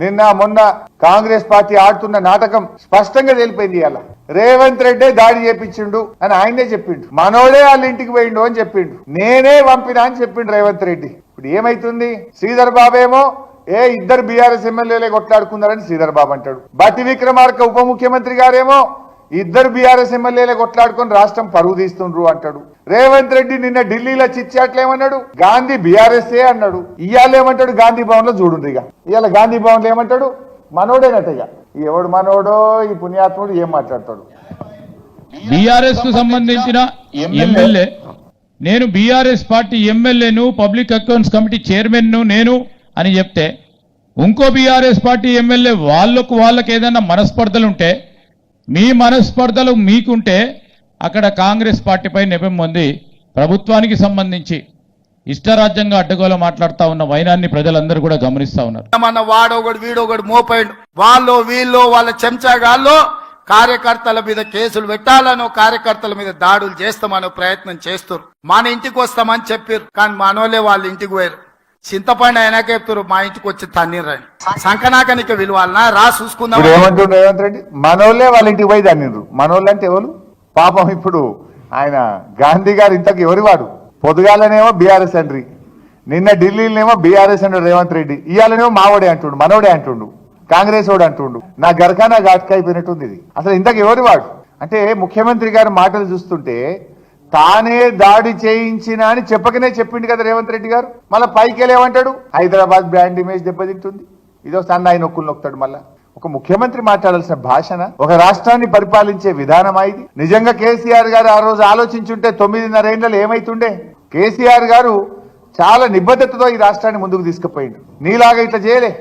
నిన్న మొన్న కాంగ్రెస్ పార్టీ ఆడుతున్న నాటకం స్పష్టంగా తెలిపోయింది. ఇవాళ రేవంత్ రెడ్డి దాడి చేపించిండు అని ఆయనే చెప్పిండు, మనోడే వాళ్ళ ఇంటికి పోయిండు అని చెప్పిండు, నేనే పంపినా అని చెప్పిండు రేవంత్ రెడ్డి. ఇప్పుడు ఏమైతుంది? శ్రీధర్ బాబు ఏమో ఇద్దరు బీఆర్ఎస్ ఎమ్మెల్యేలే కొట్లాడుకున్నారని శ్రీధర్ బాబు అంటాడు. బట్టి విక్రమార్క ఉప ముఖ్యమంత్రి గారేమో ఇద్దరు బీఆర్ఎస్ ఎమ్మెల్యేలే కొట్లాడుకొని రాష్ట్రం పరువు తీస్తుండ్రు అంటాడు. రేవంత్ రెడ్డి నిన్న ఢిల్లీలో చిచ్చాట్లేమన్నాడు, గాంధీ బీఆర్ఎస్ అన్నాడు. ఇవాళ ఏమంటాడు, గాంధీ భవన్ లో చూడుండ్రు. ఇవాళ గాంధీ భవన్ లో ఏమంటాడు, మనోడేనట. ఇక ఎవడు మనోడో ఈ పుణ్యాత్ముడు ఏం మాట్లాడతాడు. బీఆర్ఎస్ కు సంబంధించిన ఎమ్మెల్యే నేను బీఆర్ఎస్ పార్టీ ఎమ్మెల్యేను, పబ్లిక్ అకౌంట్స్ కమిటీ చైర్మన్ ను నేను అని చెప్తే, ఇంకో బీఆర్ఎస్ పార్టీ ఎమ్మెల్యే వాళ్ళకి ఏదైనా మనస్పర్ధలుంటే, మీ మనస్పర్ధలు మీకుంటే అక్కడ కాంగ్రెస్ పార్టీపై నెపం పొంది ప్రభుత్వానికి సంబంధించి ఇష్టరాజ్యంగా అడ్డగోలు మాట్లాడుతూ ఉన్న వైనాన్ని ప్రజలందరూ కూడా గమనిస్తా ఉన్నారు. మన వాడొకడు వీడొకడు మోపైండు, వాళ్ళు వీళ్ళు వాళ్ళ చెంచాగాళ్ళు కార్యకర్తల మీద కేసులు పెట్టాలనో కార్యకర్తల మీద దాడులు చేస్తామనో ప్రయత్నం చేస్తారు. మన ఇంటికి వస్తామని చెప్పారు, కానీ మనోళ్ళే వాళ్ళ ఇంటికి పోయారు. చింతపండు అయినాక చెప్తారు మా ఇంటికి వచ్చి తన్నీరని. సంకనాకనికి విలువాలనా రా చూసుకుందాం ఏమంటుండ్రు రేవంత్ రెడ్డి, మనోళ్ళే వాళ్ళ ఇంటికి పోయి తన్నీరు. మనోళ్ళు అంటే ఎవరు పాపం? ఇప్పుడు ఆయన గాంధీ గారు ఇంతకు ఎవరి వాడు? పొద్దుగాలనేమో బీఆర్ఎస్ అండ్రి, నిన్న ఢిల్లీలోనేమో బీఆర్ఎస్ అంటాడు రేవంత్ రెడ్డి, ఇవాళనేమో మావోడే అంటుండు, మనోడే అంటుండు, కాంగ్రెస్ వాడు అంటుండు. నా గరకానా ఘాట్కా అయిపోయినట్టుంది ఇది. అసలు ఇంతకు ఎవరి వాడు? అంటే ముఖ్యమంత్రి గారి మాటలు చూస్తుంటే తానే దాడి చేయించిన అని చెప్పకనే చెప్పిండు కదా రేవంత్ రెడ్డి గారు. మళ్ళీ పైకి వెళ్ళేమంటాడు, హైదరాబాద్ బ్రాండ్ ఇమేజ్ దెబ్బతింటుంది, ఇదో సన్నాయి నొక్కులు నొక్కుతాడు. మళ్ళా ఒక ముఖ్యమంత్రి మాట్లాడాల్సిన భాషన, ఒక రాష్ట్రాన్ని పరిపాలించే విధానమా ఇది? నిజంగా కేసీఆర్ గారు ఆ రోజు ఆలోచించుంటే 9.5 ఏళ్లలో ఏమైతుండే? కేసీఆర్ గారు చాలా నిబద్ధతతో ఈ రాష్ట్రాన్ని ముందుకు తీసుకుపోయిండు. నీలాగా ఇట్లా చేయలే.